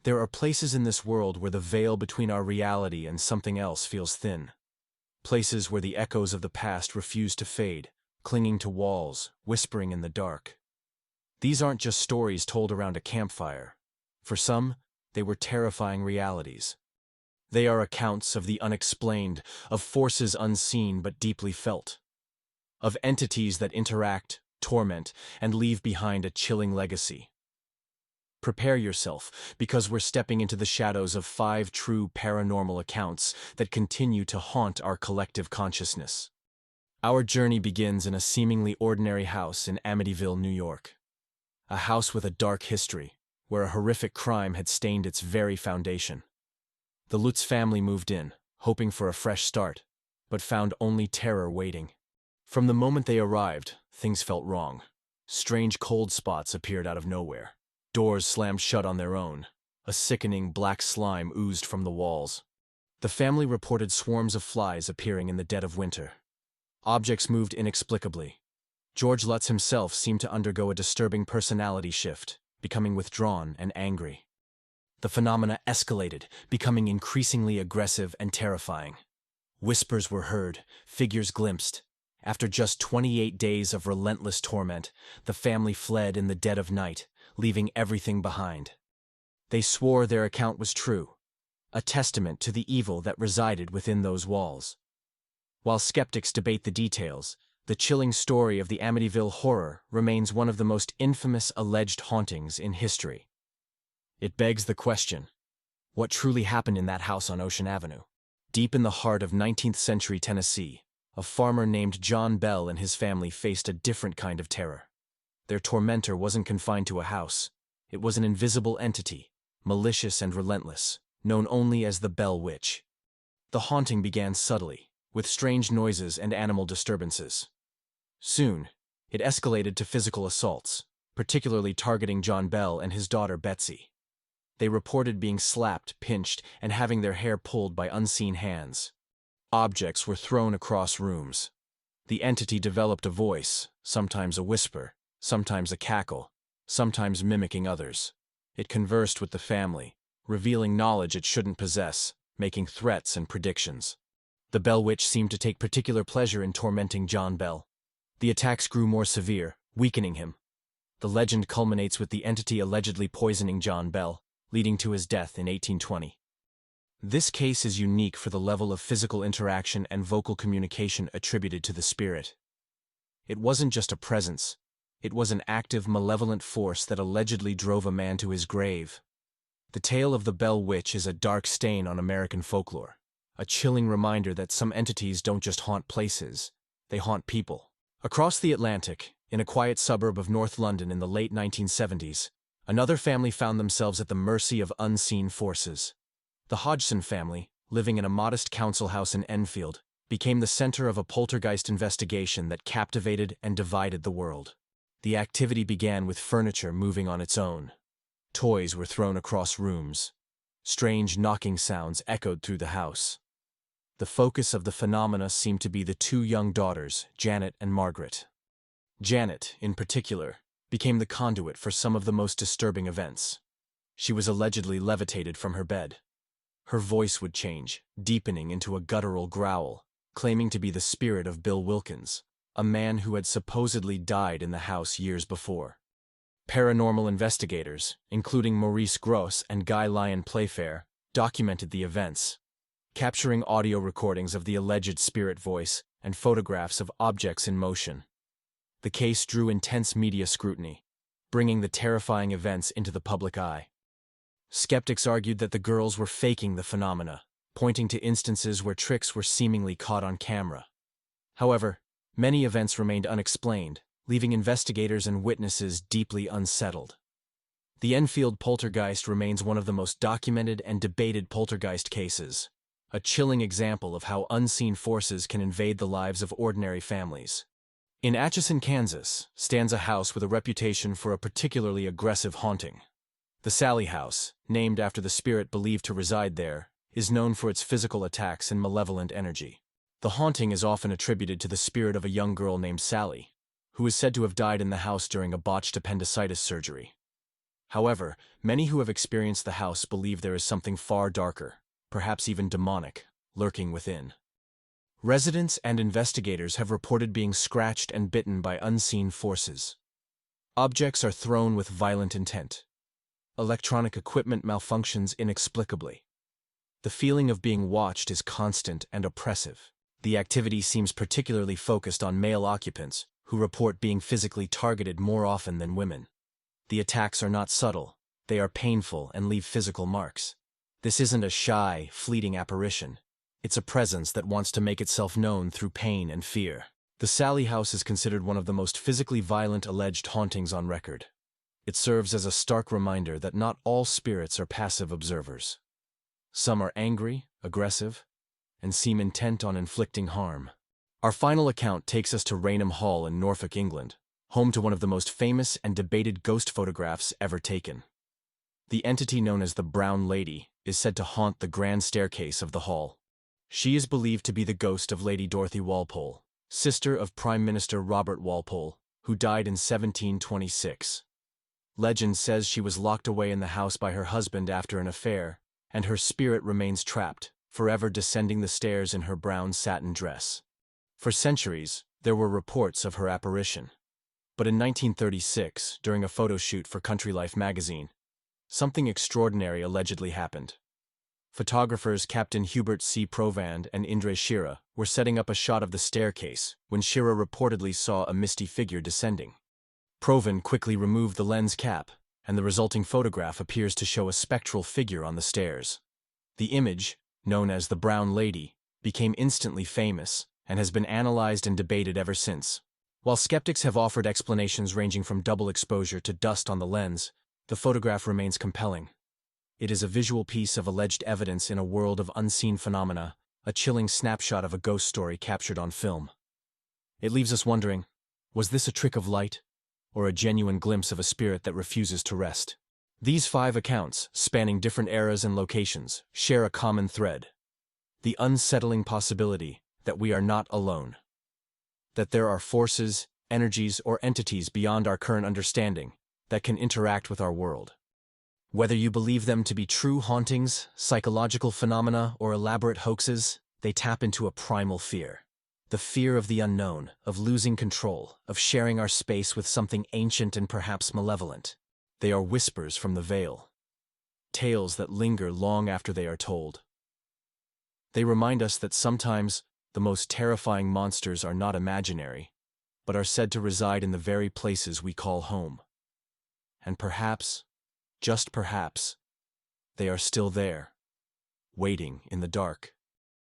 There are places in this world where the veil between our reality and something else feels thin. Places where the echoes of the past refuse to fade, clinging to walls, whispering in the dark. These aren't just stories told around a campfire. For some, they were terrifying realities. They are accounts of the unexplained, of forces unseen but deeply felt, of entities that interact, torment, and leave behind a chilling legacy. Prepare yourself, because we're stepping into the shadows of 5 true paranormal accounts that continue to haunt our collective consciousness. Our journey begins in a seemingly ordinary house in Amityville, New York. A house with a dark history, where a horrific crime had stained its very foundation. The Lutz family moved in, hoping for a fresh start, but found only terror waiting. From the moment they arrived, things felt wrong. Strange cold spots appeared out of nowhere. Doors slammed shut on their own. A sickening black slime oozed from the walls. The family reported swarms of flies appearing in the dead of winter. Objects moved inexplicably. George Lutz himself seemed to undergo a disturbing personality shift, becoming withdrawn and angry. The phenomena escalated, becoming increasingly aggressive and terrifying. Whispers were heard, figures glimpsed. After just 28 days of relentless torment, the family fled in the dead of night, leaving everything behind. They swore their account was true, a testament to the evil that resided within those walls. While skeptics debate the details, the chilling story of the Amityville Horror remains one of the most infamous alleged hauntings in history. It begs the question, what truly happened in that house on Ocean Avenue? Deep in the heart of 19th-century Tennessee, a farmer named John Bell and his family faced a different kind of terror. Their tormentor wasn't confined to a house. It was an invisible entity, malicious and relentless, known only as the Bell Witch. The haunting began subtly, with strange noises and animal disturbances. Soon, it escalated to physical assaults, particularly targeting John Bell and his daughter Betsy. They reported being slapped, pinched, and having their hair pulled by unseen hands. Objects were thrown across rooms. The entity developed a voice, sometimes a whisper, sometimes a cackle, sometimes mimicking others. It conversed with the family, revealing knowledge it shouldn't possess, making threats and predictions. The Bell Witch seemed to take particular pleasure in tormenting John Bell. The attacks grew more severe, weakening him. The legend culminates with the entity allegedly poisoning John Bell, leading to his death in 1820. This case is unique for the level of physical interaction and vocal communication attributed to the spirit. It wasn't just a presence. It was an active, malevolent force that allegedly drove a man to his grave. The tale of the Bell Witch is a dark stain on American folklore, a chilling reminder that some entities don't just haunt places, they haunt people. Across the Atlantic, in a quiet suburb of North London in the late 1970s, another family found themselves at the mercy of unseen forces. The Hodgson family, living in a modest council house in Enfield, became the center of a poltergeist investigation that captivated and divided the world. The activity began with furniture moving on its own. Toys were thrown across rooms. Strange knocking sounds echoed through the house. The focus of the phenomena seemed to be the 2 young daughters, Janet and Margaret. Janet, in particular, became the conduit for some of the most disturbing events. She was allegedly levitated from her bed. Her voice would change, deepening into a guttural growl, claiming to be the spirit of Bill Wilkins, a man who had supposedly died in the house years before. Paranormal investigators, including Maurice Grosse and Guy Lyon Playfair, documented the events, capturing audio recordings of the alleged spirit voice and photographs of objects in motion. The case drew intense media scrutiny, bringing the terrifying events into the public eye. Skeptics argued that the girls were faking the phenomena, pointing to instances where tricks were seemingly caught on camera. However, many events remained unexplained, leaving investigators and witnesses deeply unsettled. The Enfield poltergeist remains one of the most documented and debated poltergeist cases, a chilling example of how unseen forces can invade the lives of ordinary families. In Atchison, Kansas, stands a house with a reputation for a particularly aggressive haunting. The Sallie House, named after the spirit believed to reside there, is known for its physical attacks and malevolent energy. The haunting is often attributed to the spirit of a young girl named Sally, who is said to have died in the house during a botched appendicitis surgery. However, many who have experienced the house believe there is something far darker, perhaps even demonic, lurking within. Residents and investigators have reported being scratched and bitten by unseen forces. Objects are thrown with violent intent. Electronic equipment malfunctions inexplicably. The feeling of being watched is constant and oppressive. The activity seems particularly focused on male occupants, who report being physically targeted more often than women. The attacks are not subtle, they are painful and leave physical marks. This isn't a shy, fleeting apparition. It's a presence that wants to make itself known through pain and fear. The Sallie House is considered one of the most physically violent alleged hauntings on record. It serves as a stark reminder that not all spirits are passive observers. Some are angry, aggressive, and seem intent on inflicting harm. Our final account takes us to Rainham Hall in Norfolk, England, home to one of the most famous and debated ghost photographs ever taken. The entity known as the Brown Lady is said to haunt the grand staircase of the hall. She is believed to be the ghost of Lady Dorothy Walpole, sister of Prime Minister Robert Walpole, who died in 1726. Legend says she was locked away in the house by her husband after an affair, and her spirit remains trapped, forever descending the stairs in her brown satin dress. For centuries, there were reports of her apparition. But in 1936, during a photo shoot for Country Life magazine, something extraordinary allegedly happened. Photographers Captain Hubert C. Provand and Indre Shira were setting up a shot of the staircase when Shira reportedly saw a misty figure descending. Provand quickly removed the lens cap, and the resulting photograph appears to show a spectral figure on the stairs. The image, known as the Brown Lady, became instantly famous and has been analyzed and debated ever since. While skeptics have offered explanations ranging from double exposure to dust on the lens, the photograph remains compelling. It is a visual piece of alleged evidence in a world of unseen phenomena, a chilling snapshot of a ghost story captured on film. It leaves us wondering, was this a trick of light, or a genuine glimpse of a spirit that refuses to rest? These 5 accounts, spanning different eras and locations, share a common thread: the unsettling possibility that we are not alone. That there are forces, energies, or entities beyond our current understanding that can interact with our world. Whether you believe them to be true hauntings, psychological phenomena, or elaborate hoaxes, they tap into a primal fear. The fear of the unknown, of losing control, of sharing our space with something ancient and perhaps malevolent. They are whispers from the veil. Tales that linger long after they are told. They remind us that sometimes the most terrifying monsters are not imaginary, but are said to reside in the very places we call home. And perhaps, just perhaps, they are still there, waiting in the dark.